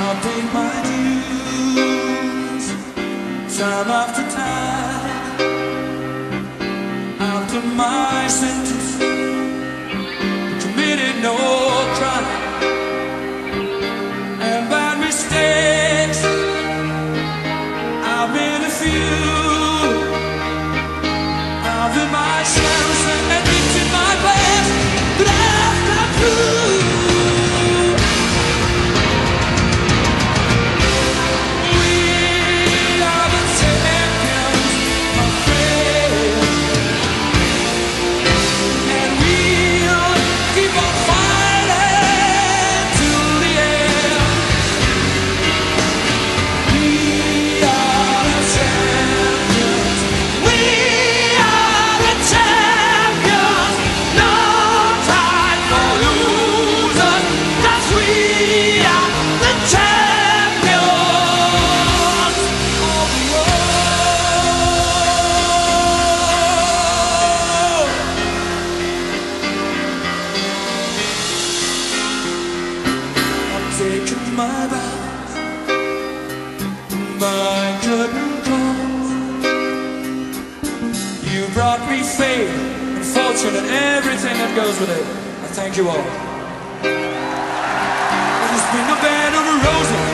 I'll pay my dues time after time. After my sentence, committed no crime, and bad mistakes I've made a few. I've been my chance and admitted my past, but I've got through. Taking my vows, my curtain calls. You brought me fame and fortune and everything that goes with it. I thank you all. It has been a bed of roses.